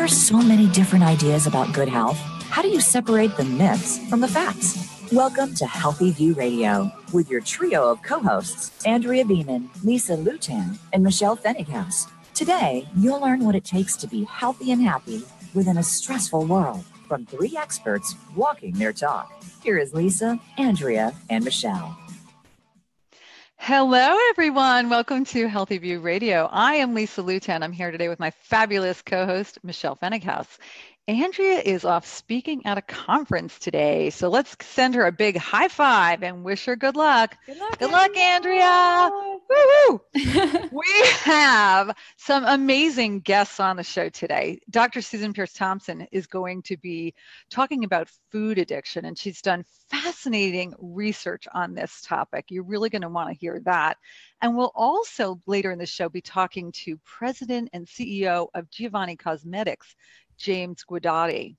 are so many different ideas about good health. How do you separate the myths from the facts? Welcome to Healthy View Radio with your trio of co-hosts, Andrea Beeman, Lisa Lutan, and Michelle Fennighaus. Today, you'll learn what it takes to be healthy and happy within a stressful world from 3 experts walking their talk. Here is Lisa, Andrea, and Michelle. Hello, everyone. Welcome to Healthy View Radio. I am Lisa Lutan. I'm here today with my fabulous co-host, Michelle Fennighaus. Andrea is off speaking at a conference today, so let's send her a big high five and wish her good luck. Good luck, Andrea. Woo-hoo. We have some amazing guests on the show today. Dr. Susan Peirce Thompson is going to be talking about food addiction, and she's done fascinating research on this topic. You're really going to want to hear that. And we'll also later in the show be talking to President and CEO of Giovanni Cosmetics, James Guidotti.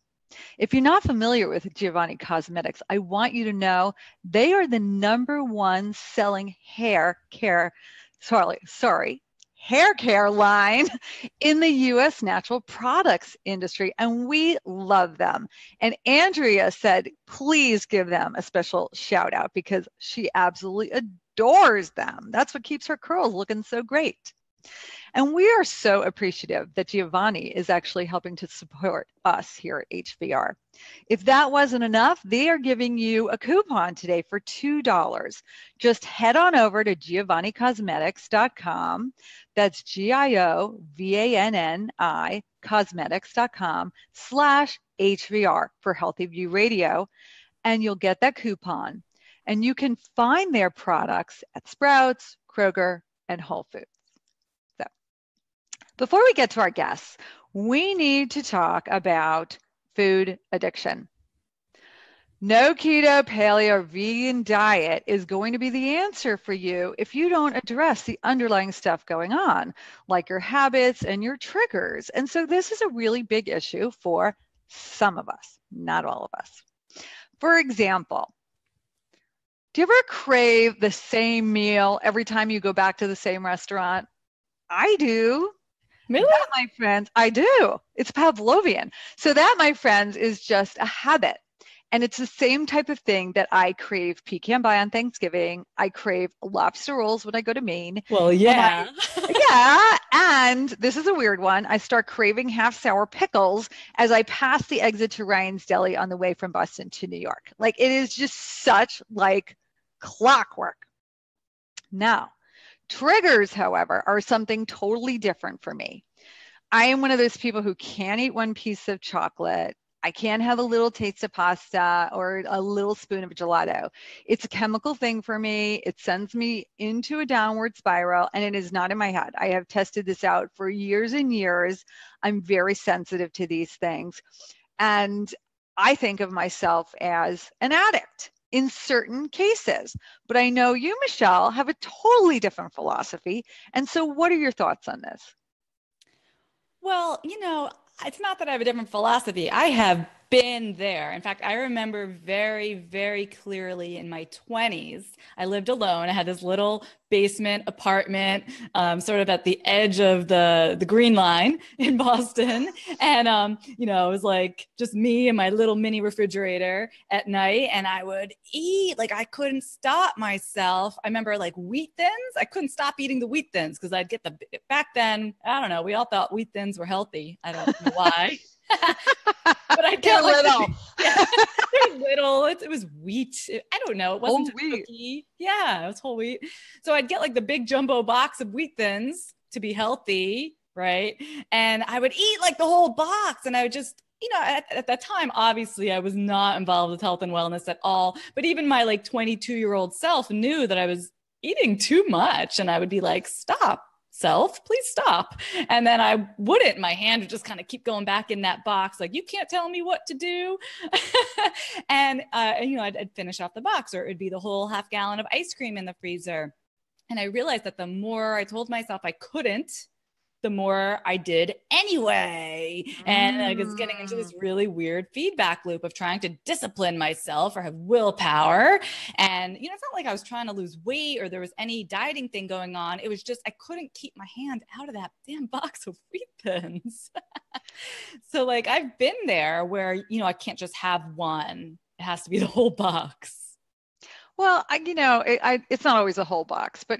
If you're not familiar with Giovanni Cosmetics, I want you to know they are the #1 selling hair care line in the U.S. natural products industry, and we love them. And Andrea said, please give them a special shout out because she absolutely adores them. That's what keeps her curls looking so great. And we are so appreciative that Giovanni is actually helping to support us here at HVR. If that wasn't enough, they are giving you a coupon today for $2. Just head on over to GiovanniCosmetics.com. That's GIOVANNI cosmetics.com/HVR for Healthy View Radio. And you'll get that coupon. And you can find their products at Sprouts, Kroger, and Whole Foods. Before we get to our guests, we need to talk about food addiction. No keto, paleo, or vegan diet is going to be the answer for you if you don't address the underlying stuff going on, like your habits and your triggers. And so this is a really big issue for some of us, not all of us. For example, do you ever crave the same meal every time you go back to the same restaurant? I do. Really? That, my friends, I do. It's Pavlovian. So that, my friends, is just a habit. And it's the same type of thing that I crave pecan pie on Thanksgiving. I crave lobster rolls when I go to Maine. Well, yeah. And this is a weird one. I start craving half sour pickles as I pass the exit to Ryan's Deli on the way from Boston to New York. Like, it is just such like clockwork. Now, triggers, however, are something totally different for me. I am one of those people who can't eat one piece of chocolate. I can't have a little taste of pasta or a little spoon of gelato. It's a chemical thing for me. It sends me into a downward spiral, and it is not in my head. I have tested this out for years and years. I'm very sensitive to these things. And I think of myself as an addict in certain cases. But I know you, Michelle, have a totally different philosophy. And so what are your thoughts on this? Well, it's not that I have a different philosophy. I have been there. In fact, I remember very, very clearly in my 20s, I lived alone. I had this little basement apartment, sort of at the edge of the Green Line in Boston. And, it was like just me and my little mini refrigerator at night. And I would eat, like I couldn't stop myself. I remember like Wheat Thins. I couldn't stop eating the Wheat Thins because I'd get back then, I don't know, we all thought Wheat Thins were healthy. I don't know why. But I get little. They're little. It was wheat. I don't know. It wasn't whole wheat. Cookie. Yeah, it was whole wheat. So I'd get like the big jumbo box of Wheat Thins to be healthy, right? And I would eat like the whole box, and I would just, at that time, obviously, I was not involved with health and wellness at all. But even my like 22-year-old self knew that I was eating too much, and I would be like, "Stop. Self, please stop." And then I wouldn't. My hand would just kind of keep going back in that box, like, you can't tell me what to do. And I'd finish off the box, or it'd be the whole half gallon of ice cream in the freezer. And I realized that the more I told myself I couldn't, the more I did anyway. And I was getting into this really weird feedback loop of trying to discipline myself or have willpower. And, it's not like I was trying to lose weight or there was any dieting thing going on. It was just, I couldn't keep my hand out of that damn box of Wheat Thins. So like, I've been there where, I can't just have one. It has to be the whole box. Well, it's not always a whole box, but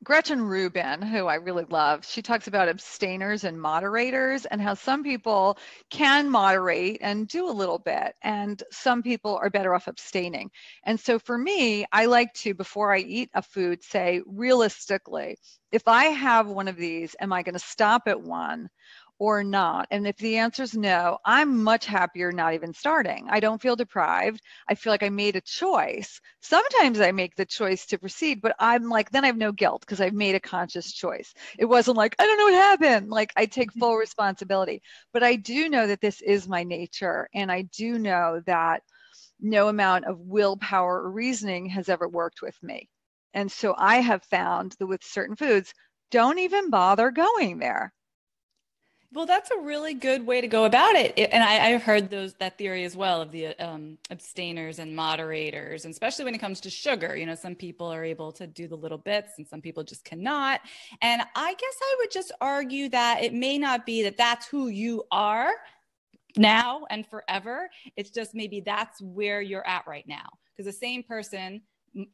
Gretchen Rubin, who I really love, she talks about abstainers and moderators and how some people can moderate and do a little bit, and some people are better off abstaining. And so for me, I like to, before I eat a food, say realistically, if I have one of these, am I going to stop at one or not? And if the answer is no, I'm much happier not even starting. I don't feel deprived. I feel like I made a choice. Sometimes I make the choice to proceed, but I'm like, then I have no guilt because I've made a conscious choice. It wasn't like, I don't know what happened. Like, I take full responsibility. But I do know that this is my nature. And I do know that no amount of willpower or reasoning has ever worked with me. And so I have found that with certain foods, don't even bother going there. Well, that's a really good way to go about it. And I've heard that theory as well of the abstainers and moderators, and especially when it comes to sugar. Some people are able to do the little bits and some people just cannot. And I guess I would just argue that it may not be that that's who you are now and forever. It's just maybe that's where you're at right now, because the same person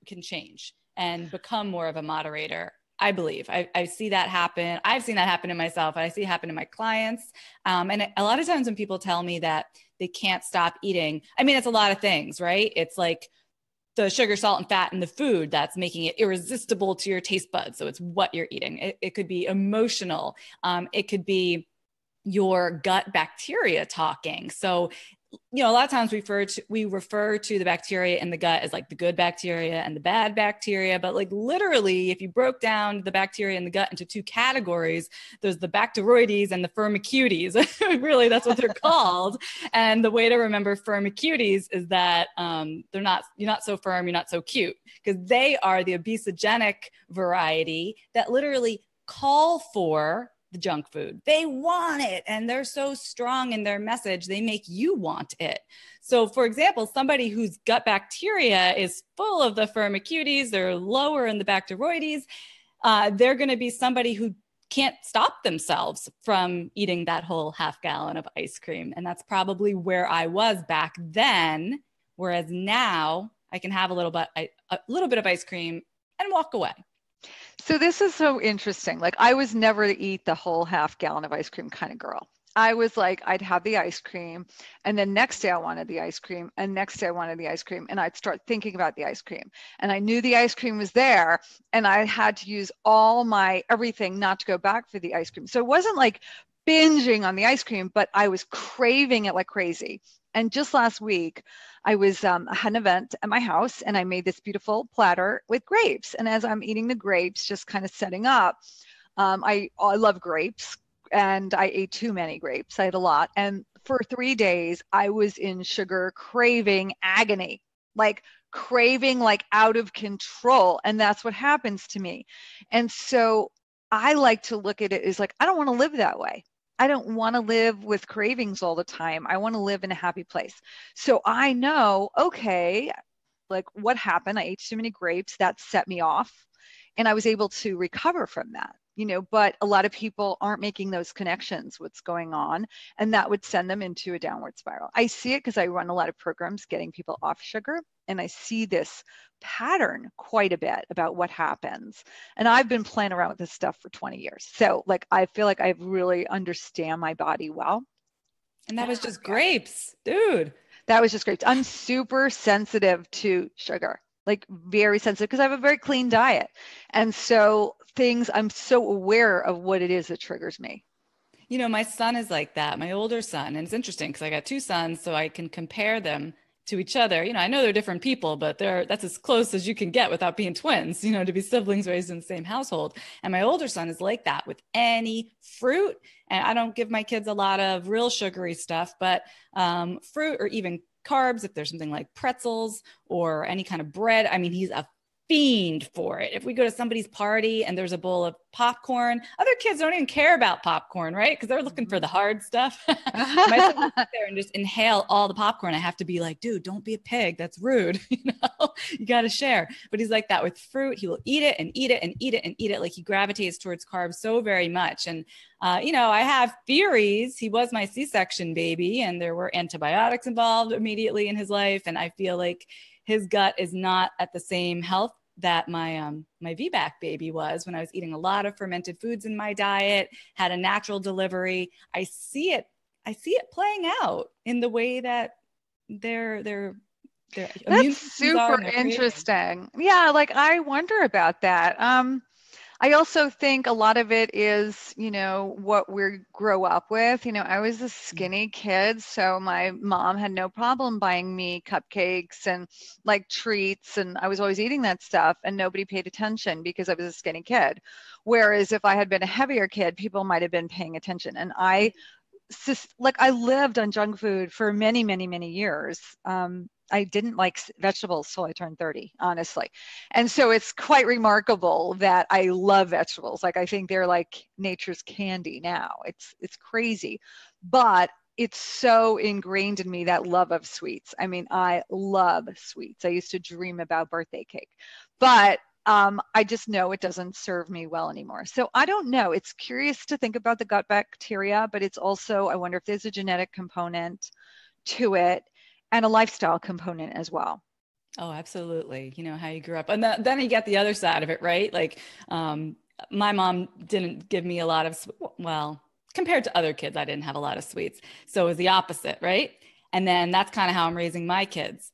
can change and become more of a moderator. I believe I see that happen. I've seen that happen in myself. I see it happen in my clients. And a lot of times when people tell me that they can't stop eating, I mean, it's a lot of things, right? It's like the sugar, salt, and fat in the food that's making it irresistible to your taste buds. So it's what you're eating. It could be emotional. It could be your gut bacteria talking. So a lot of times we refer to the bacteria in the gut as like the good bacteria and the bad bacteria, but like literally, if you broke down the bacteria in the gut into two categories, there's the Bacteroides and the Firmicutes. Really, that's what they're called. And the way to remember Firmicutes is that you're not so firm, you're not so cute, because they are the obesogenic variety that literally call for the junk food. They want it, and they're so strong in their message, they make you want it. So for example, somebody whose gut bacteria is full of the Firmicutes, they're lower in the Bacteroides, they're going to be somebody who can't stop themselves from eating that whole half gallon of ice cream. And that's probably where I was back then. Whereas now I can have a little bit of ice cream and walk away. So this is so interesting. Like, I was never to eat the whole half gallon of ice cream kind of girl. I was like, I'd have the ice cream, and then next day I wanted the ice cream, and next day I wanted the ice cream, and I'd start thinking about the ice cream. And I knew the ice cream was there, and I had to use all my everything not to go back for the ice cream. So it wasn't like binging on the ice cream, but I was craving it like crazy. And just last week, I had an event at my house, and I made this beautiful platter with grapes. And as I'm eating the grapes, just kind of setting up, I love grapes, and I ate too many grapes. I had a lot. And for 3 days, I was in sugar craving agony, like craving like out of control. And that's what happens to me. And so I like to look at it as like, I don't want to live that way. I don't want to live with cravings all the time. I want to live in a happy place. So I know, okay, like what happened? I ate too many grapes. That set me off. And I was able to recover from that, but a lot of people aren't making those connections, what's going on. And that would send them into a downward spiral. I see it because I run a lot of programs getting people off sugar. And I see this pattern quite a bit about what happens. And I've been playing around with this stuff for 20 years. So like, I feel like I really understand my body well. And that was just grapes, dude. That was just grapes. I'm super sensitive to sugar, like very sensitive, because I have a very clean diet. And so I'm so aware of what it is that triggers me. My son is like that, my older son. And it's interesting because I got two sons, so I can compare them to each other. I know they're different people, but that's as close as you can get without being twins, to be siblings raised in the same household. And my older son is like that with any fruit. And I don't give my kids a lot of real sugary stuff, but fruit or even carbs, if there's something like pretzels or any kind of bread. I mean, he's a fiend for it. If we go to somebody's party and there's a bowl of popcorn, other kids don't even care about popcorn, right? Because they're looking for the hard stuff. My son will sit there and just inhale all the popcorn. I have to be like, dude, don't be a pig. That's rude. You got to share. But he's like that with fruit. He will eat it and eat it and eat it and eat it. Like he gravitates towards carbs so very much. And, I have theories. He was my C-section baby and there were antibiotics involved immediately in his life. And I feel like his gut is not at the same health that my VBAC baby was when I was eating a lot of fermented foods in my diet, had a natural delivery. I see it playing out in the way that their immune systems are. That's super interesting. Yeah, like I wonder about that. I also think a lot of it is, what we grow up with. I was a skinny kid, so my mom had no problem buying me cupcakes and like treats, and I was always eating that stuff, and nobody paid attention because I was a skinny kid. Whereas if I had been a heavier kid, people might have been paying attention. And I lived on junk food for many, many, many years. I didn't like vegetables till I turned 30, honestly. And so it's quite remarkable that I love vegetables. Like I think they're like nature's candy now. It's crazy, but it's so ingrained in me, that love of sweets. I mean, I love sweets. I used to dream about birthday cake, but I just know it doesn't serve me well anymore. So I don't know. It's curious to think about the gut bacteria, but it's also, I wonder if there's a genetic component to it and a lifestyle component as well. Oh, absolutely. How you grew up. And then you get the other side of it, right? Like my mom didn't give me a lot of, compared to other kids, I didn't have a lot of sweets. So it was the opposite, right? And then that's kind of how I'm raising my kids.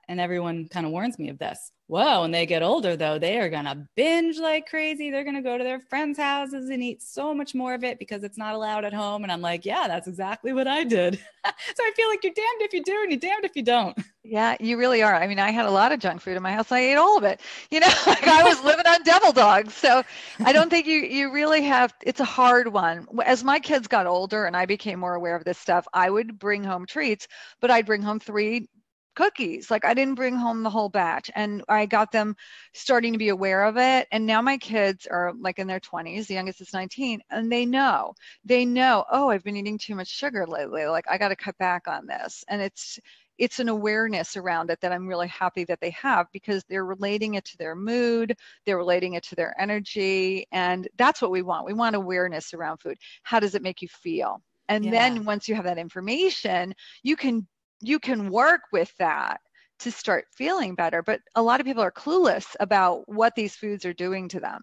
And everyone kind of warns me of this. Whoa, when they get older, though, they are going to binge like crazy. They're going to go to their friends' houses and eat so much more of it because it's not allowed at home. And I'm like, yeah, that's exactly what I did. So I feel like you're damned if you do and you're damned if you don't. Yeah, you really are. I mean, I had a lot of junk food in my house. I ate all of it. Like I was living on devil dogs. So I don't think you really have, it's a hard one. As my kids got older and I became more aware of this stuff, I would bring home treats, but I'd bring home 3 cookies. Like I didn't bring home the whole batch, and I got them starting to be aware of it. And now my kids are like in their 20s, the youngest is 19, and they know, oh, I've been eating too much sugar lately. Like I got to cut back on this. And it's an awareness around it that I'm really happy that they have, because they're relating it to their mood, they're relating it to their energy. And that's what we want. We want awareness around food. How does it make you feel? And then once you have that information, you can work with that to start feeling better. But a lot of people are clueless about what these foods are doing to them.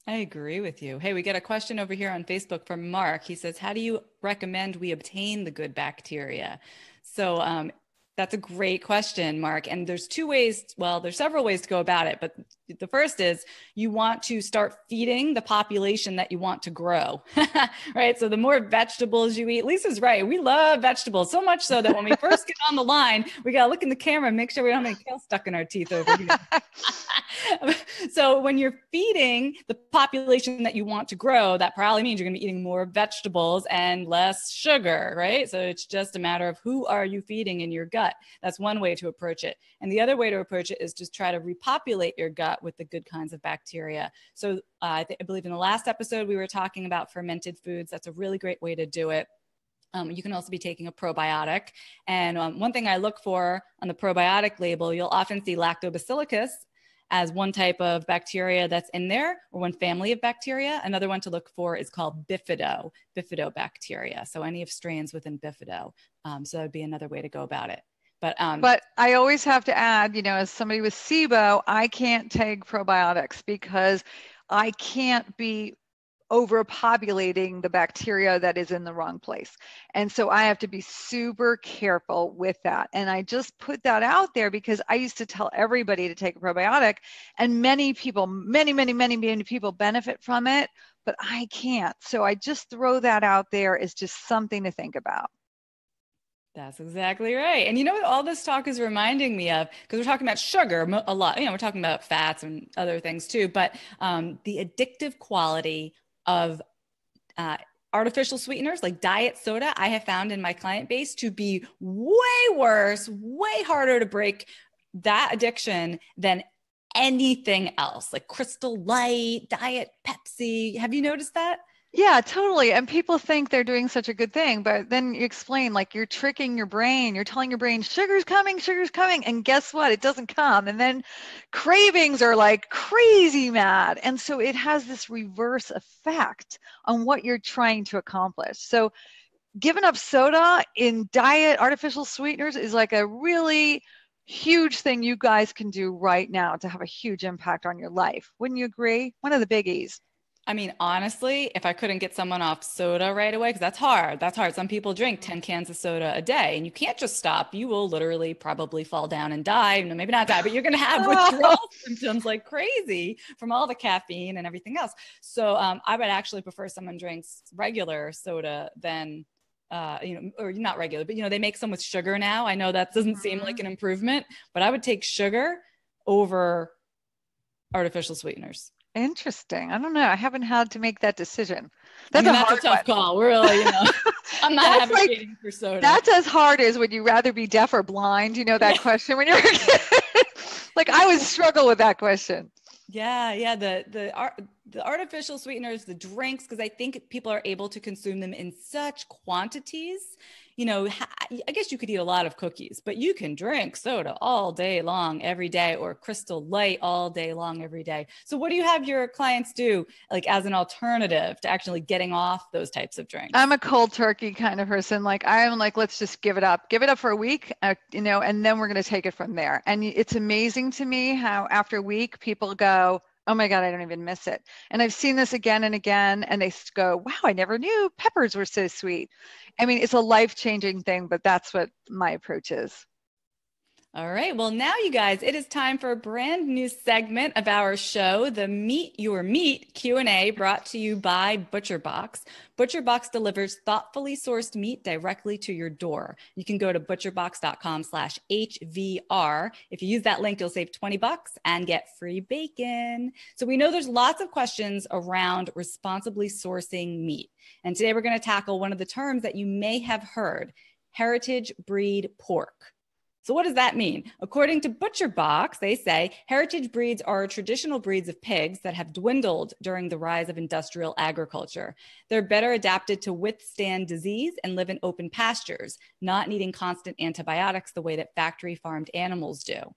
I agree with you. Hey, we got a question over here on Facebook from Mark. He says, how do you recommend we obtain the good bacteria? So that's a great question, Mark. And there's 2 ways. Well, there's several ways to go about it. But the first is you want to start feeding the population that you want to grow, right? So the more vegetables you eat, Lisa's right. We love vegetables so much so that when we first get on the line, we got to look in the camera and make sure we don't have any kale stuck in our teeth over here. So when you're feeding the population that you want to grow, that probably means you're going to be eating more vegetables and less sugar, right? So it's just a matter of who are you feeding in your gut. That's one way to approach it. And the other way to approach it is just try to repopulate your gut with the good kinds of bacteria. So I believe in the last episode, we were talking about fermented foods. That's a really great way to do it. You can also be taking a probiotic. And one thing I look for on the probiotic label, you'll often see lactobacillus as one type of bacteria that's in there, or one family of bacteria. Another one to look for is called bifidobacteria. So any of strains within bifido. So that would be another way to go about it. But I always have to add, as somebody with SIBO, I can't take probiotics because I can't be overpopulating the bacteria that is in the wrong place. And so I have to be super careful with that. And I just put that out there because I used to tell everybody to take a probiotic, and many people, many people benefit from it, but I can't. So I just throw that out there as just something to think about. That's exactly right. And you know what all this talk is reminding me of? Because we're talking about sugar a lot. We're talking about fats and other things too, but the addictive quality of artificial sweeteners like diet soda, I have found in my client base to be way worse, way harder to break that addiction than anything else, like Crystal Light, Diet Pepsi. Have you noticed that? Yeah, totally. And people think they're doing such a good thing, but then you explain like you're tricking your brain. You're telling your brain sugar's coming, sugar's coming. And guess what? It doesn't come. And then cravings are like crazy mad. And so it has this reverse effect on what you're trying to accomplish. So giving up soda in diet artificial sweeteners is like a really huge thing you guys can do right now to have a huge impact on your life. Wouldn't you agree? One of the biggies. I mean, honestly, if I couldn't get someone off soda right away, because that's hard. That's hard. Some people drink 10 cans of soda a day and you can't just stop. You will literally probably fall down and die. No, maybe not die, but you're going to have withdrawal symptoms like crazy from all the caffeine and everything else. So I would actually prefer someone drinks regular soda than, or not regular, but, they make some with sugar now. I know that doesn't seem like an improvement, but I would take sugar over artificial sweeteners. Interesting. I don't know. I haven't had to make that decision. That's a tough call. We're really, I'm not advocating for soda. That's as hard as would you rather be deaf or blind? You know that question when you're a kid? Like I would struggle with that question. Yeah. The artificial sweeteners, the drinks, because I think people are able to consume them in such quantities. I guess you could eat a lot of cookies, but you can drink soda all day long, every day, or Crystal Light all day long, every day. So what do you have your clients do, like as an alternative to actually getting off those types of drinks? I'm a cold turkey kind of person. Like I'm like, let's just give it up for a week, and then we're going to take it from there. And it's amazing to me how after a week people go, oh my God, I don't even miss it. And I've seen this again and again, and they go, wow, I never knew peppers were so sweet. I mean, it's a life-changing thing, but that's what my approach is. All right. Well, now you guys, it is time for a brand new segment of our show, the Meet Your Meat Q&A, brought to you by ButcherBox. ButcherBox delivers thoughtfully sourced meat directly to your door. You can go to butcherbox.com/HVR. If you use that link, you'll save $20 and get free bacon. So we know there's lots of questions around responsibly sourcing meat. And today we're going to tackle one of the terms that you may have heard, heritage breed pork. So what does that mean? According to ButcherBox, they say heritage breeds are traditional breeds of pigs that have dwindled during the rise of industrial agriculture. They're better adapted to withstand disease and live in open pastures, not needing constant antibiotics the way that factory farmed animals do.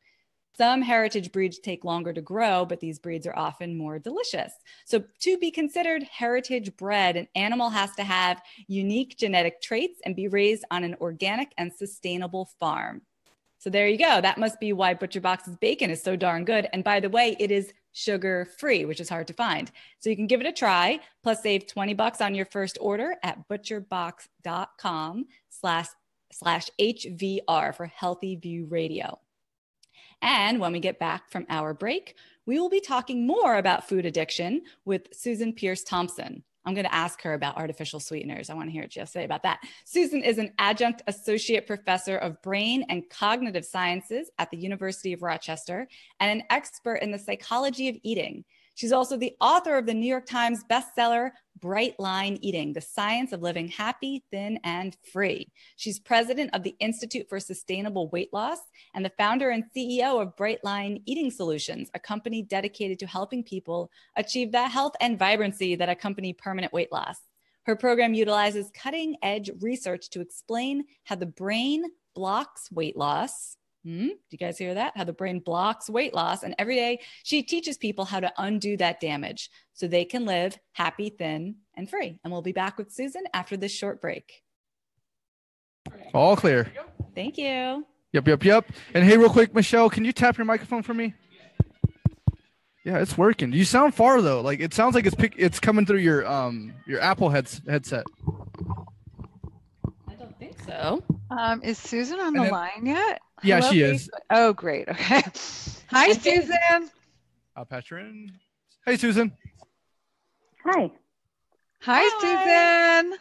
Some heritage breeds take longer to grow, but these breeds are often more delicious. So to be considered heritage bred, an animal has to have unique genetic traits and be raised on an organic and sustainable farm. So there you go. That must be why ButcherBox's bacon is so darn good. And by the way, it is sugar-free, which is hard to find. So you can give it a try, plus save $20 on your first order at butcherbox.com/HVR for Healthy View Radio. And when we get back from our break, we will be talking more about food addiction with Susan Peirce Thompson. I'm going to ask her about artificial sweeteners. I want to hear what she has to say about that. Susan is an adjunct associate professor of brain and cognitive sciences at the University of Rochester and an expert in the psychology of eating. She's also the author of the New York Times bestseller, Bright Line Eating, The Science of Living Happy, Thin, and Free. She's president of the Institute for Sustainable Weight Loss and the founder and CEO of Bright Line Eating Solutions, a company dedicated to helping people achieve the health and vibrancy that accompany permanent weight loss. Her program utilizes cutting-edge research to explain how the brain blocks weight loss. Do you guys hear that? How the brain blocks weight loss. And every day she teaches people how to undo that damage so they can live happy, thin, and free. And we'll be back with Susan after this short break. All clear. Thank you. Yep. And hey, real quick, Michelle, can you tap your microphone for me? Yeah, it's working. You sound far though. Like it sounds like it's coming through your Apple headset. I don't think so. Is Susan on the line yet? Yeah, Hello, she is. Oh, great. Okay. Hi, Susan. I'll patch her in. Hey, Susan. Hi. Hi, Susan.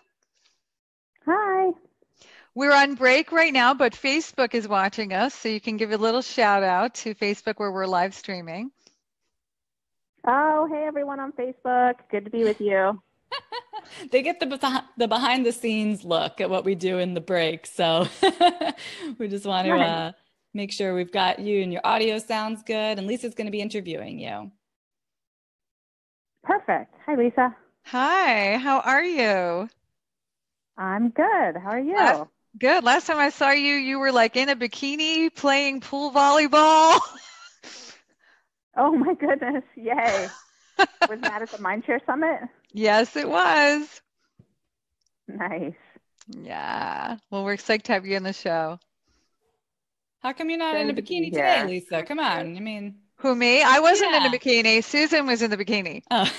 Hi. We're on break right now, but Facebook is watching us, so you can give a little shout out to Facebook where we're live streaming. Oh, hey, everyone on Facebook. Good to be with you. They get the behind the scenes look at what we do in the break. So we just want to make sure we've got you and your audio sounds good. And Lisa's going to be interviewing you. Perfect. Hi, Lisa. Hi, how are you? I'm good. How are you? Good. Last time I saw you, you were like in a bikini playing pool volleyball. Oh my goodness. Yay. Was that at the Mindshare Summit? Yes, it was. Nice. Yeah. Well, we're excited to have you on the show. How come you're not in a Good to be bikini here. today, Lisa? Come on. I mean, Who, me? I wasn't in a Yeah. bikini. Susan was in the bikini. oh.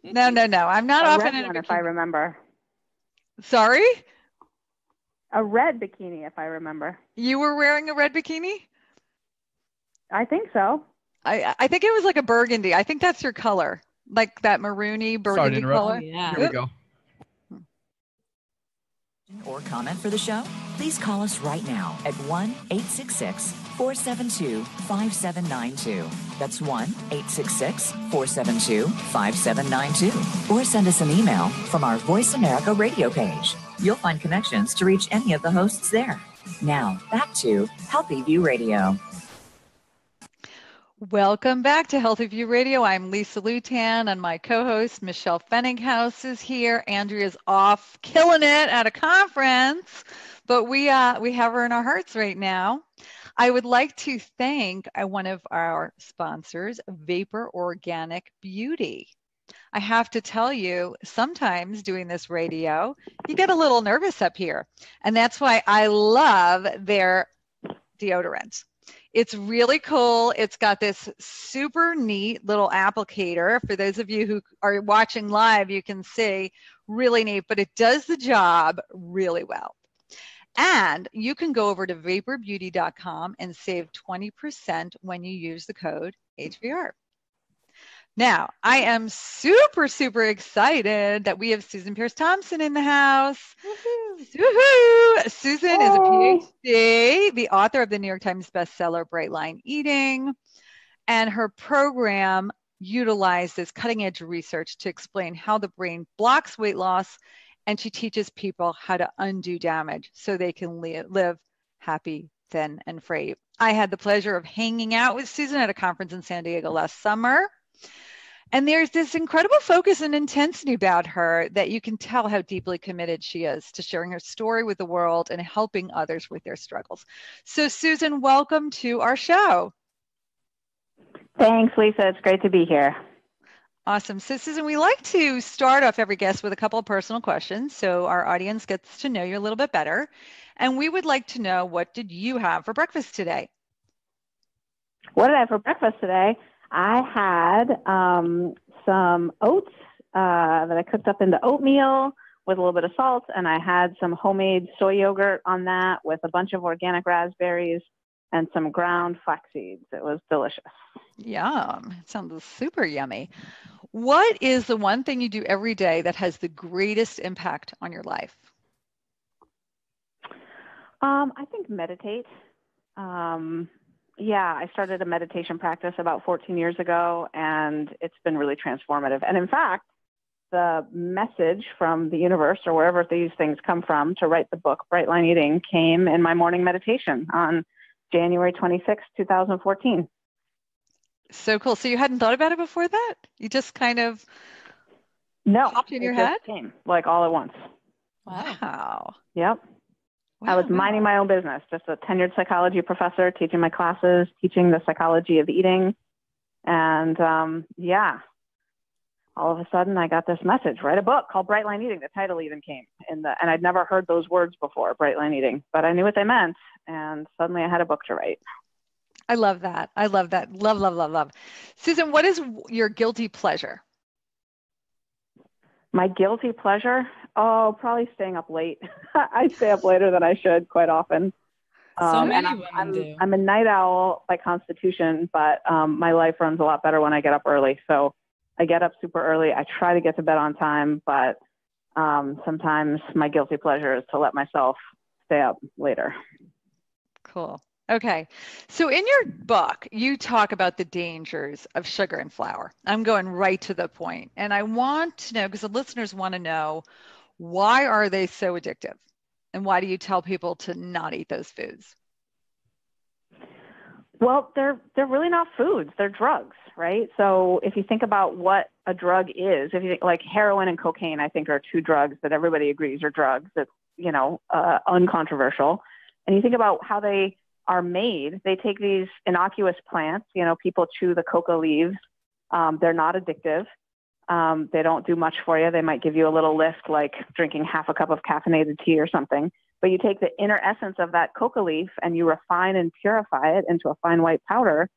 No. I'm not A often red in a one, if I bikini. remember. Sorry? A red bikini, if I remember. You were wearing a red bikini? I think so. I think it was like a burgundy. I think that's your color. Like that maroony Sorry to burgundy interrupt. color. Oh, yeah. Here we go. Or comment for the show? Please call us right now at 1-866-472-5792. That's 1-866-472-5792. Or send us an email from our Voice America radio page. You'll find connections to reach any of the hosts there. Now, back to Healthy View Radio. Welcome back to Healthy View Radio. I'm Lisa Lutan, and my co-host Michelle Fenninghaus is here. Andrea's off killing it at a conference, but we have her in our hearts right now. I would like to thank one of our sponsors, Vapor Organic Beauty. I have to tell you, sometimes doing this radio, you get a little nervous up here, and that's why I love their deodorant. It's really cool. It's got this super neat little applicator. For those of you who are watching live, you can see, really neat, but it does the job really well. And you can go over to vaporbeauty.com and save 20% when you use the code HVR. Now, I am super, super excited that we have Susan Peirce Thompson in the house. Woohoo! Susan is a PhD, the author of the New York Times bestseller, Bright Line Eating, and her program utilizes cutting-edge research to explain how the brain blocks weight loss, and she teaches people how to undo damage so they can live happy, thin, and free. I had the pleasure of hanging out with Susan at a conference in San Diego last summer. And there's this incredible focus and intensity about her that you can tell how deeply committed she is to sharing her story with the world and helping others with their struggles. So Susan, welcome to our show. Thanks, Lisa. It's great to be here. Awesome. So Susan, we like to start off every guest with a couple of personal questions so our audience gets to know you a little bit better. And we would like to know, what did you have for breakfast today? What did I have for breakfast today? I had some oats that I cooked up into oatmeal with a little bit of salt, and I had some homemade soy yogurt on that with a bunch of organic raspberries and some ground flax seeds. It was delicious. Yum. It sounds super yummy. What is the one thing you do every day that has the greatest impact on your life? I think meditate. Yeah, I started a meditation practice about 14 years ago, and it's been really transformative. And in fact, the message from the universe, or wherever these things come from, to write the book, Bright Line Eating, came in my morning meditation on January 26, 2014. So cool. So you hadn't thought about it before that? You just kind of popped in your head? Came, like all at once. Wow. Yep. Wow, I was minding my own business, just a tenured psychology professor, teaching my classes, teaching the psychology of eating. And all of a sudden I got this message, write a book called Bright Line Eating. The title even came and I'd never heard those words before, Bright Line Eating, but I knew what they meant. And suddenly I had a book to write. I love that. I love that. Love, love, love, love. Susan, what is your guilty pleasure? My guilty pleasure? Oh, probably staying up late. I stay up later than I should quite often. So many women do. I'm a night owl by constitution, but my life runs a lot better when I get up early. So I get up super early. I try to get to bed on time, but sometimes my guilty pleasure is to let myself stay up later. Cool. Okay. So in your book, you talk about the dangers of sugar and flour. I'm going right to the point. And I want to know, because the listeners want to know, why are they so addictive? And why do you tell people to not eat those foods? Well, they're really not foods. They're drugs, right? So if you think about what a drug is, if you think like heroin and cocaine, I think are two drugs that everybody agrees are drugs. It's, uncontroversial. And you think about how they are made. They take these innocuous plants, people chew the coca leaves. They're not addictive. They don't do much for you. They might give you a little lift, like drinking half a cup of caffeinated tea or something. But you take the inner essence of that coca leaf and you refine and purify it into a fine white powder,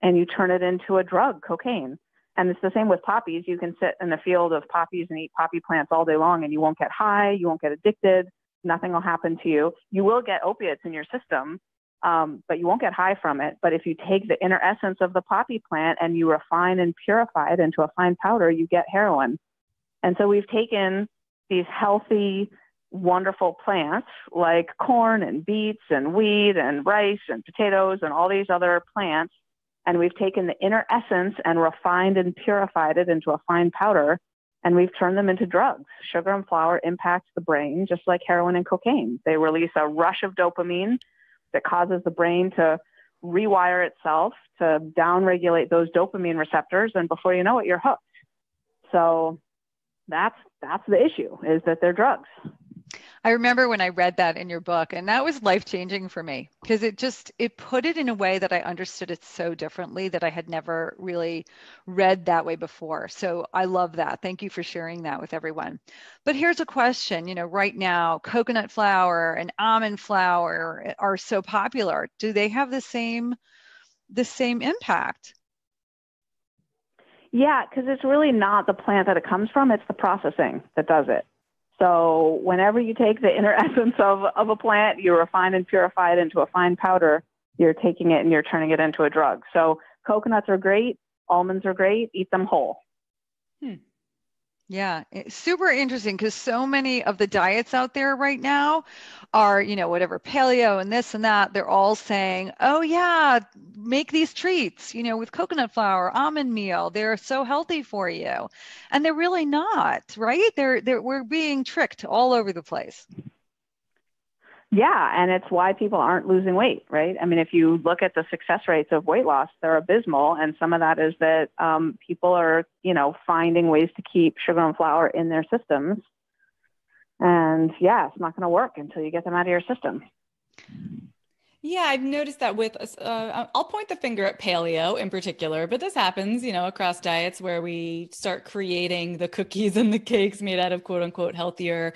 and you turn it into a drug, cocaine. And it's the same with poppies. You can sit in a field of poppies and eat poppy plants all day long, and you won't get high, you won't get addicted, nothing will happen to you. You will get opiates in your system, but you won't get high from it. But if you take the inner essence of the poppy plant and you refine and purify it into a fine powder, you get heroin. And so we've taken these healthy, wonderful plants like corn and beets and wheat and rice and potatoes and all these other plants, and we've taken the inner essence and refined and purified it into a fine powder, and we've turned them into drugs. Sugar and flour impacts the brain just like heroin and cocaine. They release a rush of dopamine that causes the brain to rewire itself to downregulate those dopamine receptors, and before you know it, you're hooked. So that's the issue, is that they're drugs. I remember when I read that in your book, and that was life-changing for me, because it put it in a way that I understood it so differently that I had never really read that way before. So I love that. Thank you for sharing that with everyone. But here's a question, right now, coconut flour and almond flour are so popular. Do they have the same impact? Yeah, because it's really not the plant that it comes from, it's the processing that does it. So whenever you take the inner essence of a plant, you refine and purify it into a fine powder, you're taking it and you're turning it into a drug. So coconuts are great, almonds are great, eat them whole. Yeah, it's super interesting, because so many of the diets out there right now are, whatever, paleo and this and that. They're all saying, oh yeah, make these treats, with coconut flour, almond meal. They're so healthy for you. And they're really not, right? We're being tricked all over the place. Yeah, and it's why people aren't losing weight, right? I mean, if you look at the success rates of weight loss, they're abysmal. And some of that is that people are, finding ways to keep sugar and flour in their systems. And yeah, it's not going to work until you get them out of your system. Yeah, I've noticed that with, I'll point the finger at paleo in particular, but this happens, across diets where we start creating the cookies and the cakes made out of quote unquote healthier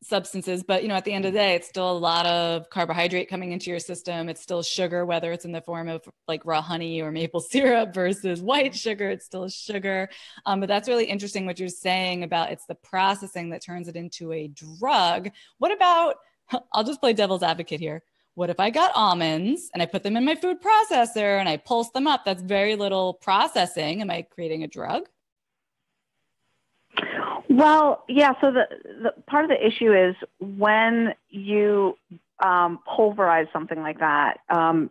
substances. But, at the end of the day, it's still a lot of carbohydrate coming into your system. It's still sugar, whether it's in the form of like raw honey or maple syrup versus white sugar, it's still sugar. But that's really interesting what you're saying about it's the processing that turns it into a drug. What about, I'll just play devil's advocate here. What if I got almonds and I put them in my food processor and I pulse them up? That's very little processing. Am I creating a drug? Well, yeah. So the part of the issue is when you pulverize something like that,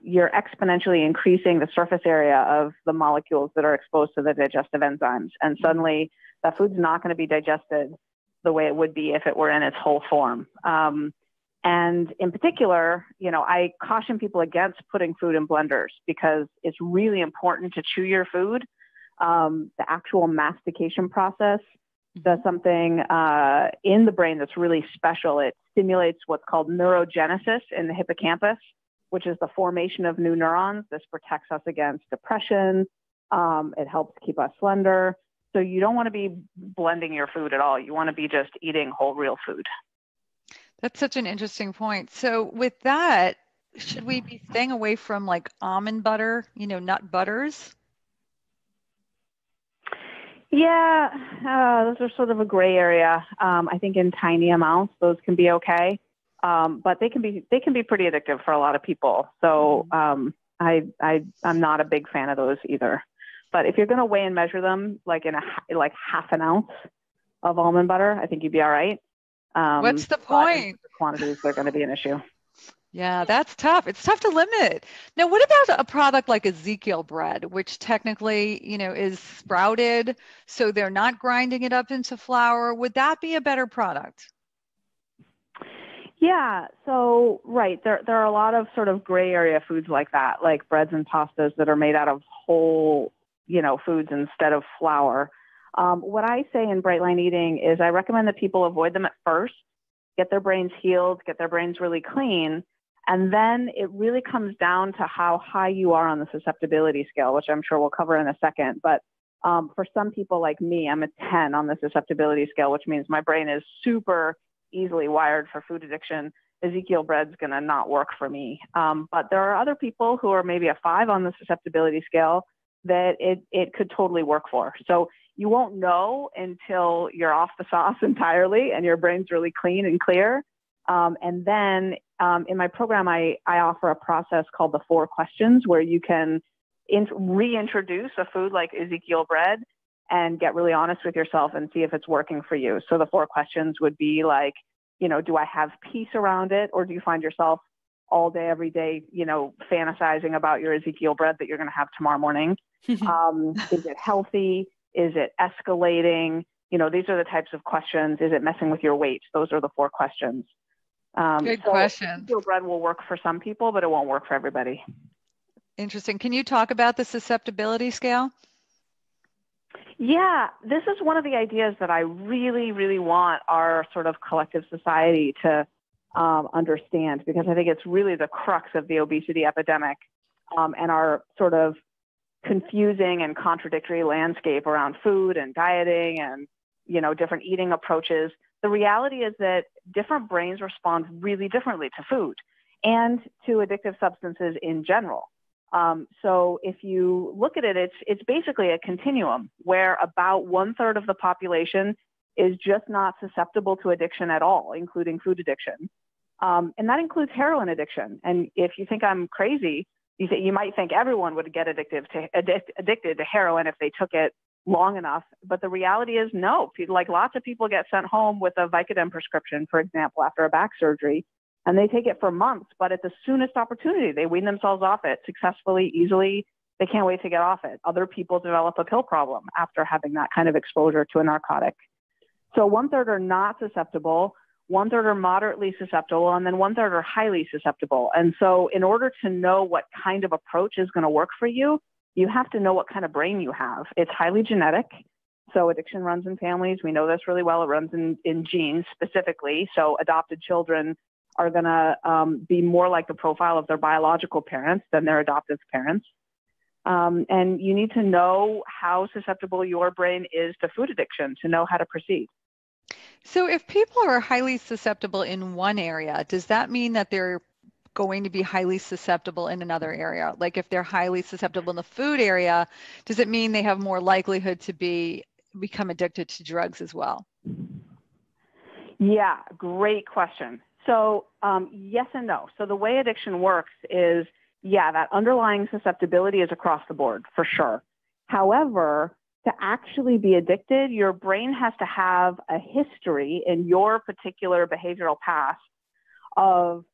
you're exponentially increasing the surface area of the molecules that are exposed to the digestive enzymes. And suddenly that food's not going to be digested the way it would be if it were in its whole form. And in particular, I caution people against putting food in blenders, because it's really important to chew your food. The actual mastication process does something in the brain that's really special. It stimulates what's called neurogenesis in the hippocampus, which is the formation of new neurons. This protects us against depression. It helps keep us slender. So you don't want to be blending your food at all. You want to be just eating whole, real food. That's such an interesting point. So with that, should we be staying away from like almond butter, nut butters? Yeah, those are sort of a gray area. I think in tiny amounts, those can be okay, but they can be pretty addictive for a lot of people. So I'm not a big fan of those either. But if you're going to weigh and measure them, like like half an ounce of almond butter, I think you'd be all right. What's the point? The quantities are going to be an issue. Yeah, that's tough. It's tough to limit. Now, what about a product like Ezekiel bread, which technically, is sprouted, so they're not grinding it up into flour? Would that be a better product? Yeah, so right, there are a lot of sort of gray area foods like that, like breads and pastas that are made out of whole, foods instead of flour. What I say in Bright Line Eating is I recommend that people avoid them at first, get their brains healed, get their brains really clean, and then it really comes down to how high you are on the susceptibility scale, which I'm sure we'll cover in a second. But for some people like me, I'm a 10 on the susceptibility scale, which means my brain is super easily wired for food addiction. Ezekiel bread's going to not work for me. But there are other people who are maybe a 5 on the susceptibility scale that it could totally work for. So you won't know until you're off the sauce entirely and your brain's really clean and clear. And then in my program, I offer a process called the 4 questions where you can reintroduce a food like Ezekiel bread and get really honest with yourself and see if it's working for you. So the 4 questions would be like, do I have peace around it? Or do you find yourself all day, every day, fantasizing about your Ezekiel bread that you're going to have tomorrow morning? Is it healthy? Is it escalating? These are the types of questions. Is it messing with your weight? Those are the 4 questions. Good questions. Ezekiel bread will work for some people, but it won't work for everybody. Interesting. Can you talk about the susceptibility scale? Yeah, this is one of the ideas that I really, really want our sort of collective society to understand, because I think it's really the crux of the obesity epidemic and our sort of confusing and contradictory landscape around food and dieting and, different eating approaches. The reality is that different brains respond really differently to food and to addictive substances in general. So if you look at it, it's basically a continuum where about 1/3 of the population is just not susceptible to addiction at all, including food addiction. And that includes heroin addiction. And if you think I'm crazy, you might think everyone would get addicted to heroin if they took it long enough. But the reality is no. Like lots of people get sent home with a Vicodin prescription, for example, after a back surgery. And they take it for months, but at the soonest opportunity, they wean themselves off it successfully, easily. They can't wait to get off it. Other people develop a pill problem after having that kind of exposure to a narcotic. So 1/3 are not susceptible, 1/3 are moderately susceptible, and then 1/3 are highly susceptible. And so in order to know what kind of approach is going to work for you, you have to know what kind of brain you have. It's highly genetic. So addiction runs in families. We know this really well. It runs in genes specifically. So adopted children are going to be more like the profile of their biological parents than their adoptive parents. And you need to know how susceptible your brain is to food addiction to know how to proceed. So if people are highly susceptible in one area, does that mean that they're going to be highly susceptible in another area? Like if they're highly susceptible in the food area, does it mean they have more likelihood to become addicted to drugs as well? Yeah, great question. So yes and no. So the way addiction works is, that underlying susceptibility is across the board for sure. However, to actually be addicted, your brain has to have a history in your particular behavioral past of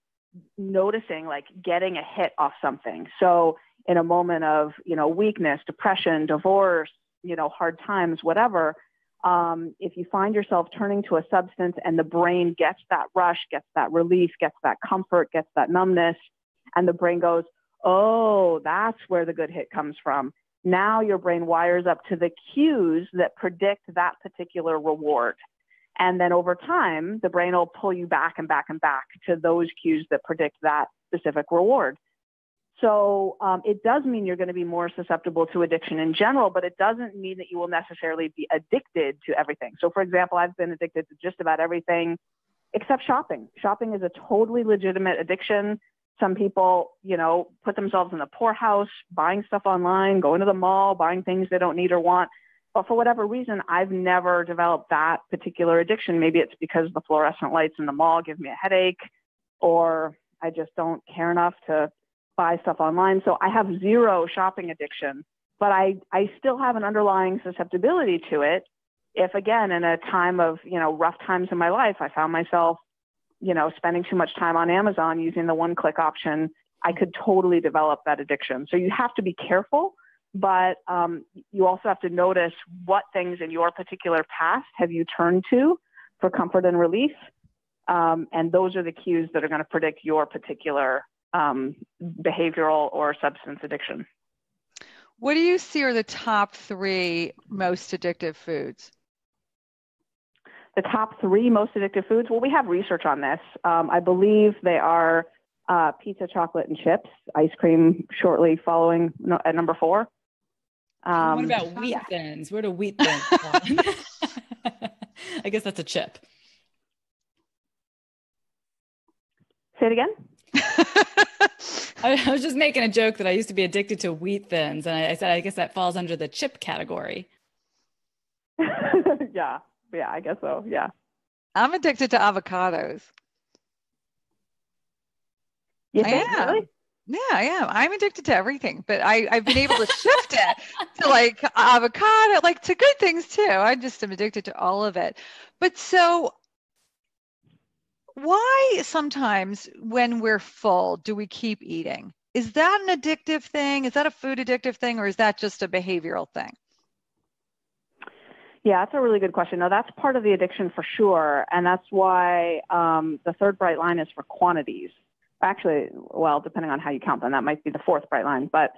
noticing, like getting a hit off something. So in a moment of, weakness, depression, divorce, hard times, whatever, if you find yourself turning to a substance and the brain gets that rush, gets that relief, gets that comfort, gets that numbness, and the brain goes, oh, that's where the good hit comes from. Now your brain wires up to the cues that predict that particular reward. And then over time, the brain will pull you back and back and back to those cues that predict that specific reward. So it does mean you're going to be more susceptible to addiction in general, but it doesn't mean that you will necessarily be addicted to everything. So for example, I've been addicted to just about everything except shopping. Shopping is a totally legitimate addiction. Some people, put themselves in the poorhouse, buying stuff online, going to the mall, buying things they don't need or want. But for whatever reason, I've never developed that particular addiction. Maybe it's because the fluorescent lights in the mall give me a headache, or I just don't care enough to buy stuff online. So I have zero shopping addiction, but I still have an underlying susceptibility to it. If again, in a time of, rough times in my life, I found myself, spending too much time on Amazon using the one-click option, I could totally develop that addiction. So you have to be careful, but you also have to notice what things in your particular past have you turned to for comfort and relief. And those are the cues that are going to predict your particular behavioral or substance addiction. What do you see are the top 3 most addictive foods? The top 3 most addictive foods? Well, we have research on this. I believe they are pizza, chocolate, and chips. Ice cream shortly following at number 4. What about wheat thins? Where do wheat thins fall? I guess that's a chip. Say it again? I was just making a joke that I used to be addicted to wheat thins. And I said, I guess that falls under the chip category. Yeah, I guess so. Yeah. I'm addicted to avocados. You think, really? Yeah, I am. I'm addicted to everything, but I've been able to shift it to like avocado, like to good things too. I just am addicted to all of it. But so why sometimes when we're full do we keep eating? Is that an addictive thing? Is that a food addictive thing, or is that just a behavioral thing? Yeah, that's a really good question. Now, that's part of the addiction for sure, and that's why the third bright line is for quantities. Actually, well, depending on how you count them, that might be the fourth bright line, but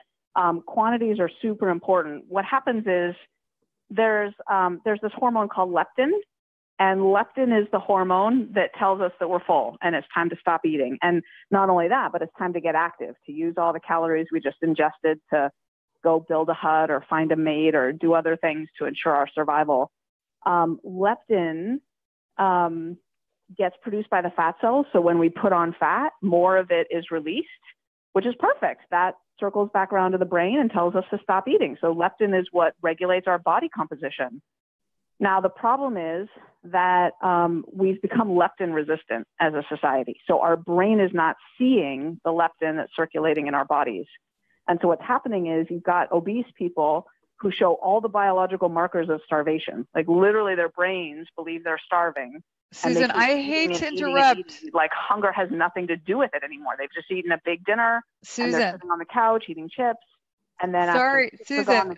quantities are super important. What happens is there's this hormone called leptin, and leptin is the hormone that tells us that we're full and it's time to stop eating. And not only that, but it's time to get active, to use all the calories we just ingested to go build a hut or find a mate or do other things to ensure our survival. Leptin gets produced by the fat cells. So when we put on fat, more of it is released, which is perfect. That circles back around to the brain and tells us to stop eating. So leptin is what regulates our body composition. Now, the problem is that we've become leptin resistant as a society. So our brain is not seeing the leptin that's circulating in our bodies. And so what's happening is you've got obese people who show all the biological markers of starvation. Like literally their brains believe they're starving. Susan, I hate to interrupt. Like hunger has nothing to do with it anymore. They've just eaten a big dinner. Susan. And they're sitting on the couch eating chips. And then Susan,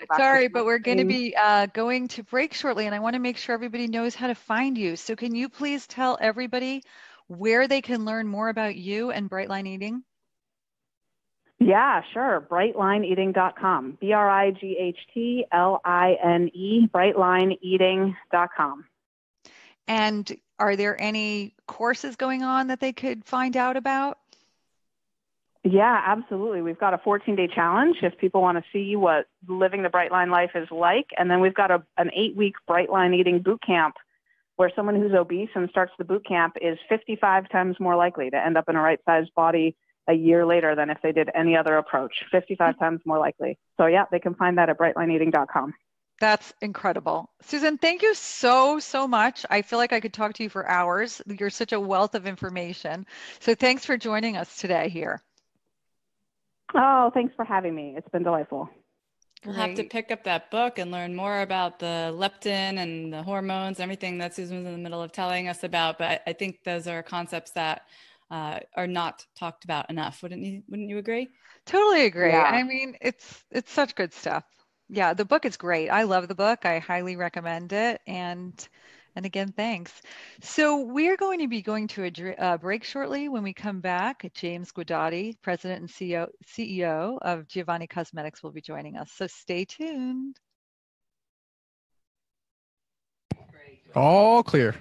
but we're going to be going to break shortly, and I want to make sure everybody knows how to find you. So can you please tell everybody where they can learn more about you and Brightline Eating? Yeah, sure. Brightlineeating.com. BRIGHTLINE, brightlineeating.com. And are there any courses going on that they could find out about? Yeah, absolutely. We've got a 14-day challenge if people want to see what living the Brightline life is like. And then we've got an 8-week Brightline Eating boot camp where someone who's obese and starts the boot camp is 55 times more likely to end up in a right-sized body a year later than if they did any other approach, 55 times more likely. So yeah, they can find that at brightlineeating.com. That's incredible. Susan, thank you so much. I feel like I could talk to you for hours. You're such a wealth of information. So thanks for joining us today here. Oh, thanks for having me. It's been delightful. We'll have to pick up that book and learn more about the leptin and the hormones, everything that Susan was in the middle of telling us about. But I think those are concepts that are not talked about enough. Wouldn't you agree? Totally agree. Yeah. I mean, it's such good stuff. Yeah, the book is great. I love the book. I highly recommend it. And again, thanks. So we're going to be going to a break shortly. When we come back, James Guidotti, President and CEO of Giovanni Cosmetics, will be joining us. So stay tuned. All clear.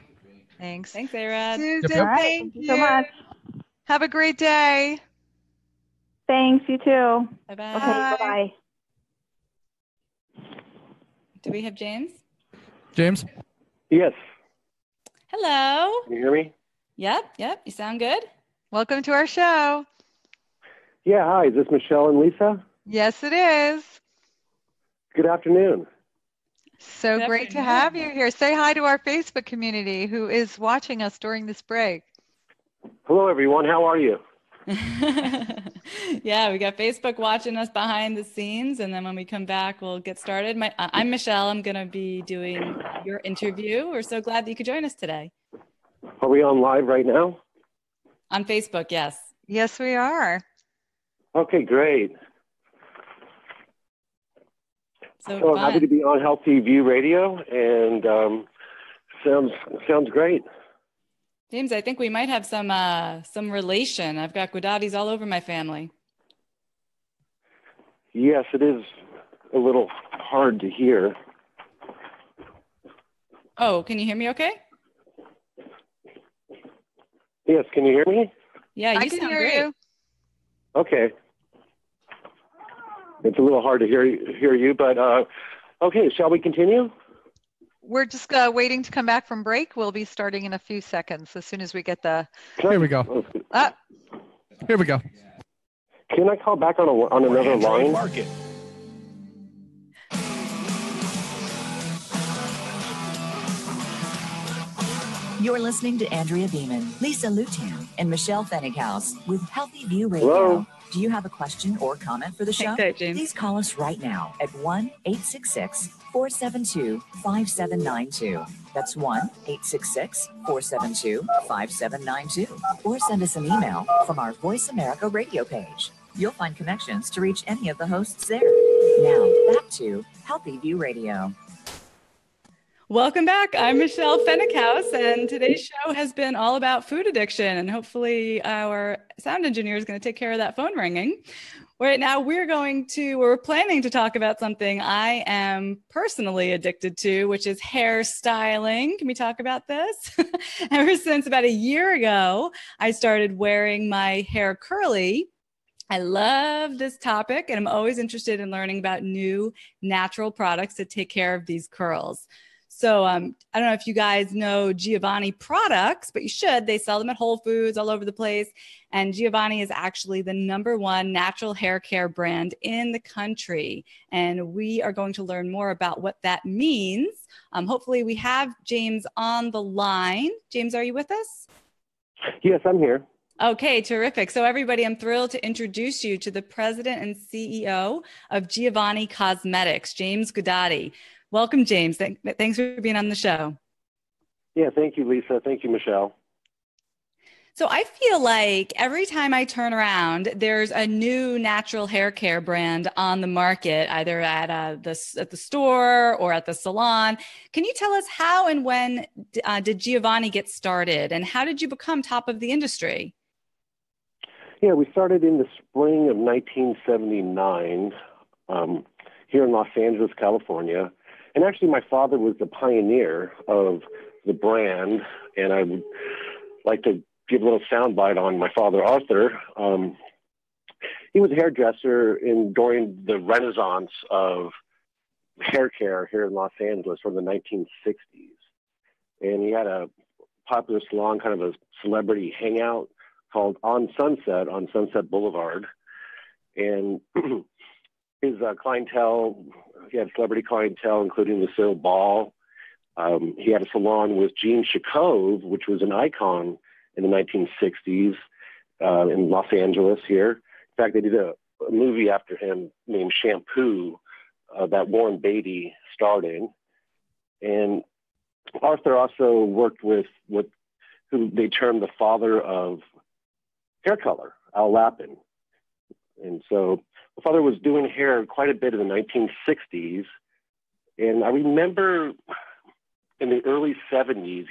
Thanks. Thanks, A-Rod. Susan, All right. thank you so much. Have a great day. Thanks, you too. Bye-bye. Okay, bye-bye. Do we have James? James? Yes. Hello. Can you hear me? Yep. You sound good. Welcome to our show. Yeah, hi. Is this Michelle and Lisa? Yes, it is. Good afternoon. So Good great to afternoon. have you here. Say hi to our Facebook community who is watching us during this break. Hello, everyone. How are you? Yeah, we got Facebook watching us behind the scenes, and then when we come back, we'll get started. I'm Michelle. I'm going to be doing your interview. We're so glad that you could join us today. Are we on live right now? On Facebook, yes. Yes, we are. Okay, great. So I'm happy to be on Healthy View Radio, and sounds great. James, I think we might have some relation. I've got Guidottis all over my family. Yes, it is a little hard to hear. Oh, can you hear me okay? Yes, can you hear me? Yeah, I can sound hear great. you. Okay. It's a little hard to hear you, but okay, shall we continue? We're just waiting to come back from break. We'll be starting in a few seconds as soon as we get the... Here we go. Here we go. Can I call back on another line? Market. You're listening to Andrea Beeman, Lisa Lutan, and Michelle Fennighaus with Healthy View Radio. Hello? Do you have a question or comment for the show? Thanks, James. Please call us right now at 1-866-472-5792. That's 1-866-472-5792. Or send us an email from our Voice America radio page. You'll find connections to reach any of the hosts there. Now, back to Healthy View Radio. Welcome back. I'm Michelle Fennighaus, and today's show has been all about food addiction, and hopefully our sound engineer is going to take care of that phone ringing. Right now, we're planning to talk about something I am personally addicted to, which is hairstyling. Can we talk about this? Ever since about a year ago, I started wearing my hair curly. I love this topic, and I'm always interested in learning about new natural products to take care of these curls. So I don't know if you guys know Giovanni products, but you should. They sell them at Whole Foods all over the place. And Giovanni is actually the #1 natural hair care brand in the country. And we are going to learn more about what that means. Hopefully we have James on the line. James, are you with us? Yes, I'm here. Okay, terrific. So everybody, I'm thrilled to introduce you to the president and CEO of Giovanni Cosmetics, James Guidotti. Welcome, James. Thanks for being on the show. Yeah, thank you, Lisa. Thank you, Michelle. So I feel like every time I turn around, there's a new natural hair care brand on the market, either at the store or at the salon. Can you tell us how and when did Giovanni get started, and how did you become top of the industry? Yeah, we started in the spring of 1979 here in Los Angeles, California. And actually, my father was the pioneer of the brand, and I would like to give a little soundbite on my father, Arthur. He was a hairdresser during the renaissance of hair care here in Los Angeles from the 1960s. And he had a popular salon, kind of a celebrity hangout called On Sunset Boulevard. And his clientele, he had celebrity clientele, including Lucille Ball. He had a salon with Jean Chicot, which was an icon in the 1960s in Los Angeles here. In fact, they did a movie after him named Shampoo that Warren Beatty starred in. And Arthur also worked with who they termed the father of hair color, Al Lapin. And so my father was doing hair quite a bit in the 1960s. And I remember in the early 70s,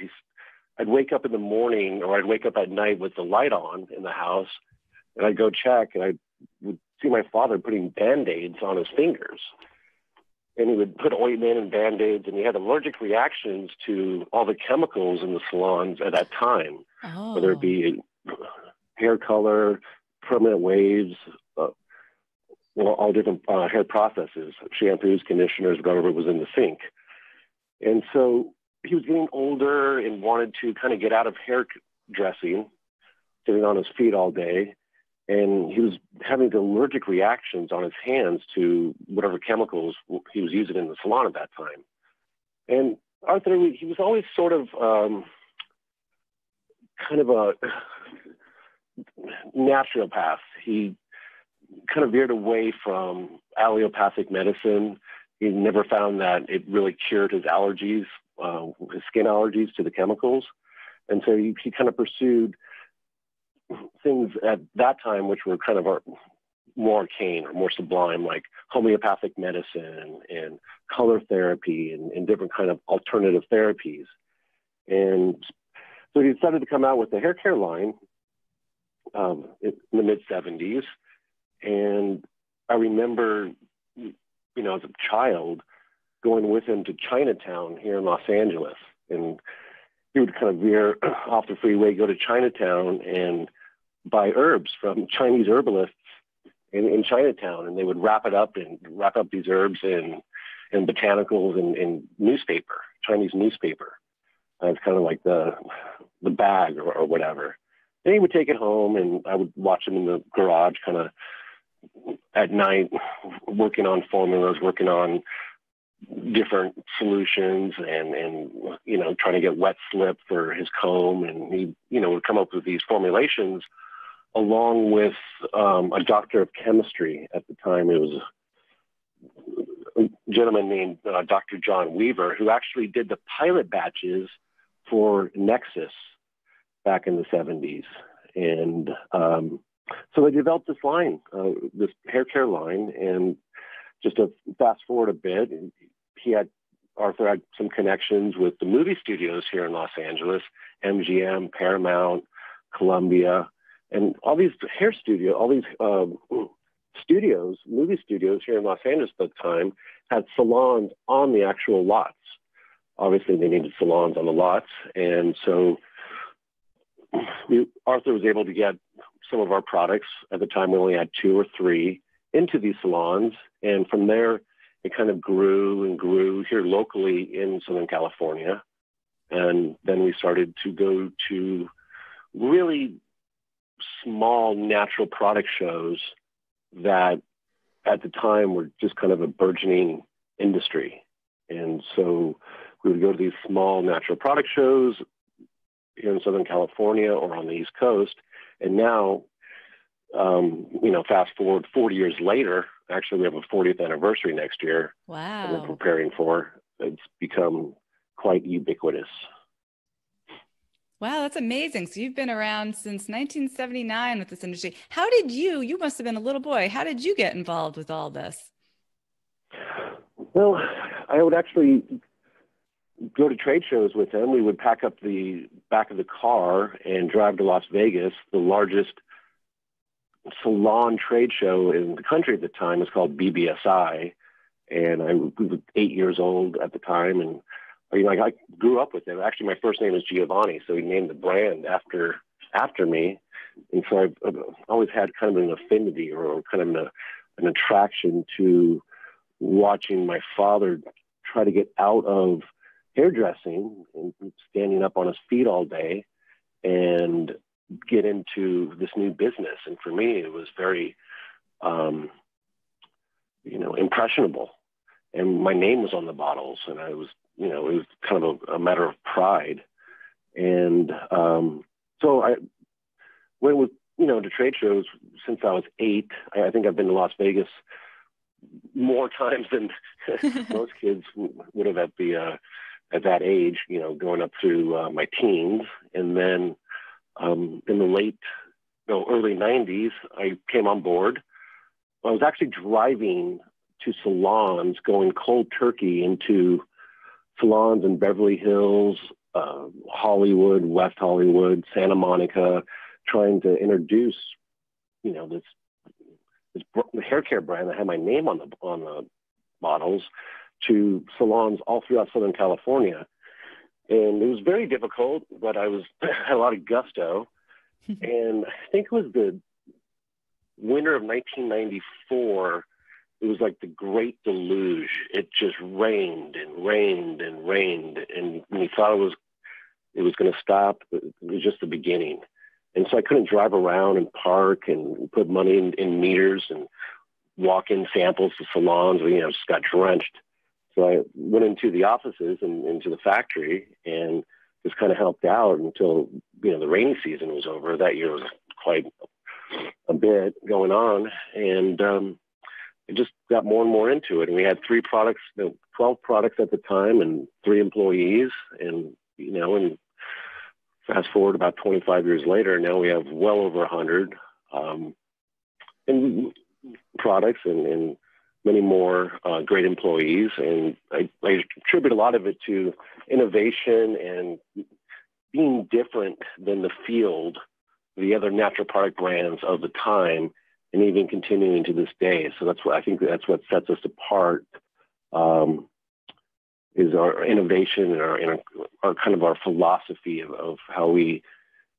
I'd wake up in the morning or I'd wake up at night with the light on in the house, and I'd go check, and I would see my father putting Band-Aids on his fingers. And he would put ointment and Band-Aids, and he had allergic reactions to all the chemicals in the salons at that time, whether it be hair color, permanent waves, all different hair processes, shampoos, conditioners, whatever was in the sink. And so he was getting older and wanted to kind of get out of hairdressing, sitting on his feet all day. And he was having allergic reactions on his hands to whatever chemicals he was using in the salon at that time. And Arthur, he was always sort of kind of a naturopath. He kind of veered away from allopathic medicine. He never found that it really cured his allergies, his skin allergies to the chemicals. And so he kind of pursued things at that time which were kind of more arcane or more sublime, like homeopathic medicine and color therapy and different kind of alternative therapies. And So he decided to come out with the hair care line in the mid-'70s. And I remember, as a child, going with him to Chinatown here in Los Angeles. And he would kind of veer off the freeway, go to Chinatown and buy herbs from Chinese herbalists in Chinatown. And they would wrap up these herbs in botanicals and newspaper, Chinese newspaper. It's kind of like the bag or whatever. And he would take it home, and I would watch him in the garage kind of at night, working on formulas, working on different solutions and trying to get wet slip for his comb. And he, would come up with these formulations along with a doctor of chemistry at the time. It was a gentleman named Dr. John Weaver, who actually did the pilot batches for Nexus back in the 70s. And so they developed this line, this hair care line. And just to fast forward a bit, Arthur had some connections with the movie studios here in Los Angeles, MGM, Paramount, Columbia, and all these movie studios here in Los Angeles at the time had salons on the actual lots. Obviously, they needed salons on the lots. And so Arthur was able to get some of our products. At the time, we only had 2 or 3 into these salons. And from there, it kind of grew and grew here locally in Southern California. And then we started to go to really small natural product shows that at the time were just kind of a burgeoning industry. And so we would go to these small natural product shows here in Southern California or on the East Coast. And now, fast forward 40 years later, actually we have a 40th anniversary next year. Wow. That we're preparing for. It's become quite ubiquitous. Wow, that's amazing. So you've been around since 1979 with this industry. How did you must have been a little boy, how did you get involved with all this? Well, I would actually go to trade shows with him. We would pack up the back of the car and drive to Las Vegas. The largest salon trade show in the country at the time was called BBSI. And I was 8 years old at the time. And I grew up with him. Actually, my first name is Giovanni, so he named the brand after me. And so I've always had kind of an affinity or kind of an attraction to watching my father try to get out of hairdressing and standing up on his feet all day and get into this new business. And for me, it was very, impressionable. And my name was on the bottles, and I was, it was kind of a matter of pride. And so I went with, to trade shows since I was 8. I think I've been to Las Vegas more times than most kids would have at that age, going up through my teens. And then in the early 90s, I came on board. I was actually driving to salons, going cold turkey into salons in Beverly Hills, Hollywood, West Hollywood, Santa Monica, trying to introduce, this hair care brand that had my name on the bottles to salons all throughout Southern California. And it was very difficult, but I had a lot of gusto. And I think it was the winter of 1994. It was like the great deluge. It just rained and rained and rained. And we thought it was going to stop. It was just the beginning. And so I couldn't drive around and park and put money in meters and walk in samples to salons. We just got drenched. So I went into the offices and into the factory and just kind of helped out until, the rainy season was over. That year was quite a bit going on. And I just got more and more into it. And we had 3 products, 12 products at the time and 3 employees. And, and fast forward about 25 years later, now we have well over 100 and products and many more great employees. And I attribute a lot of it to innovation and being different than the field, the other natural product brands of the time, and even continuing to this day. So that's what I think that's what sets us apart, is our innovation and our kind of our philosophy of how we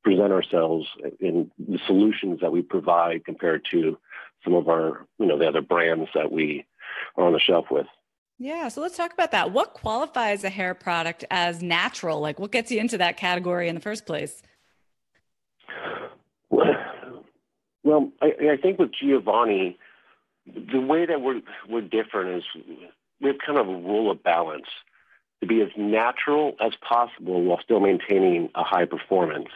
present ourselves in the solutions that we provide compared to some of our, the other brands that we are on the shelf with. Yeah. So let's talk about that. What qualifies a hair product as natural? Like, what gets you into that category in the first place? Well, I think with Giovanni, the way that we're different is we have kind of a rule of balance to be as natural as possible while still maintaining a high performance.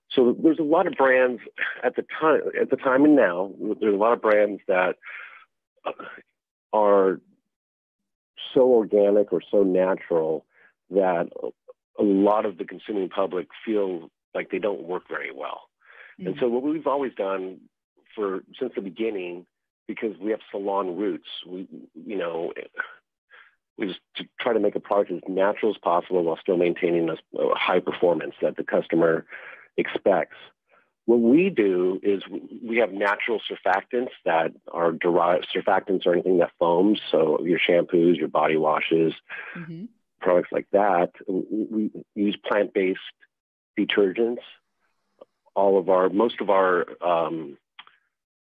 So there's a lot of brands at the time and now, there's a lot of brands that are so organic or so natural that a lot of the consuming public feel like they don't work very well. Mm-hmm. And so what we've always done since the beginning, because we have salon roots, we just try to make a product as natural as possible while still maintaining a high performance that the customer expects. What we do is we have natural surfactants that are derived. Surfactants are anything that foams, so your shampoos, your body washes, mm-hmm. products like that. We use plant-based detergents. Most of our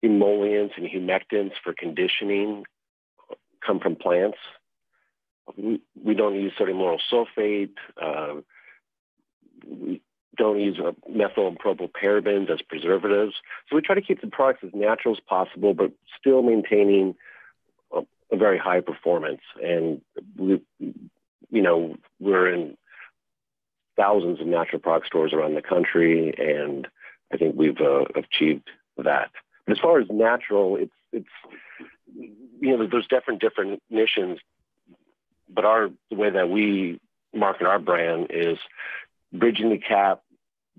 emollients and humectants for conditioning come from plants. We don't use sodium lauryl sulfate. We don't use methyl and propylparabens as preservatives. So we try to keep the products as natural as possible, but still maintaining a very high performance. And we're in thousands of natural product stores around the country, and I think we've achieved that. But as far as natural, it's there's different definitions, but the way that we market our brand is bridging the gap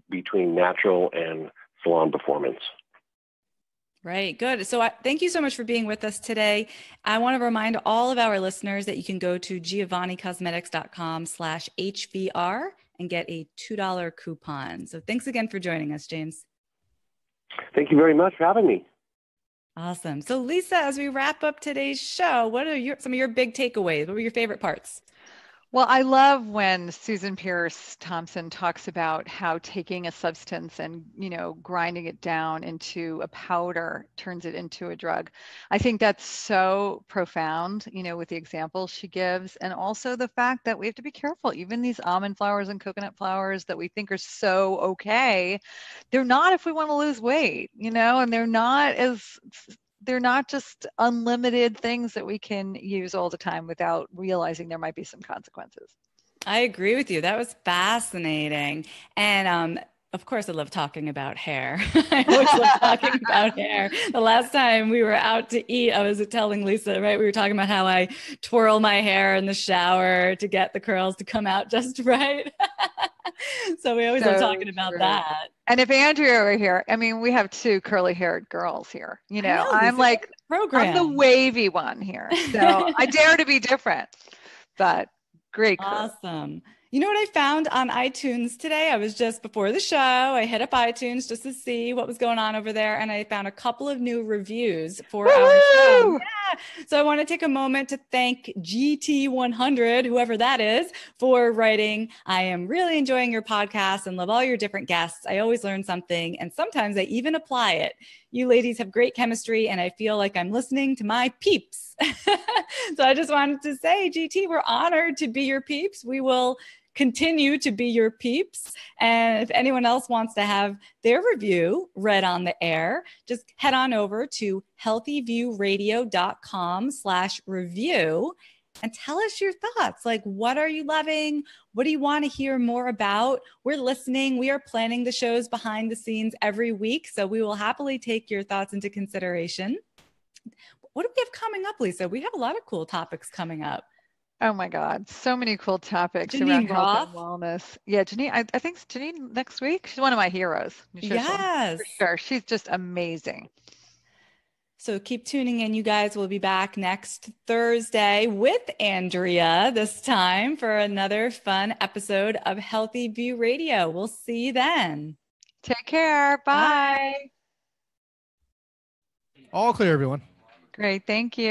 between natural and salon performance. Right. Good. So thank you so much for being with us today. I want to remind all of our listeners that you can go to giovannicosmetics.com/HVR and get a $2 coupon. So thanks again for joining us, James. Thank you very much for having me. Awesome. So Lisa, as we wrap up today's show, what are some of your big takeaways? What were your favorite parts? Well, I love when Susan Peirce Thompson talks about how taking a substance and, grinding it down into a powder turns it into a drug. I think that's so profound, with the examples she gives. And also the fact that we have to be careful. Even these almond flours and coconut flours that we think are so okay, they're not if we want to lose weight, and they're not just unlimited things that we can use all the time without realizing there might be some consequences. I agree with you. That was fascinating. And of course, I love talking about hair. I always love talking about hair. The last time we were out to eat, I was telling Lisa, right? We were talking about how I twirl my hair in the shower to get the curls to come out just right. So we always love talking about that. And if Andrea were here, we have two curly haired girls here. I'm like, I'm the wavy one here. So I dare to be different, but great. Awesome. You know what I found on iTunes today? I was just before the show, I hit up iTunes just to see what was going on over there. And I found a couple of new reviews for our show. Yeah. So I want to take a moment to thank GT100, whoever that is, for writing, "I am really enjoying your podcast and love all your different guests. I always learn something, and sometimes I even apply it. You ladies have great chemistry, and I feel like I'm listening to my peeps." So I just wanted to say, GT, we're honored to be your peeps. We will continue to be your peeps. And if anyone else wants to have their review read on the air, just head on over to healthyviewradio.com/review and tell us your thoughts. Like, what are you loving? What do you want to hear more about? We're listening. We are planning the shows behind the scenes every week, so we will happily take your thoughts into consideration. What do we have coming up, Lisa? We have a lot of cool topics coming up. Oh my God, so many cool topics Janine around health and wellness. Yeah, Janine, I think it's Janine next week. She's one of my heroes. Yes. For sure. She's just amazing. So keep tuning in, you guys. We'll be back next Thursday with Andrea this time for another fun episode of Healthy View Radio. We'll see you then. Take care. Bye. Bye. All clear, everyone. Great. Thank you.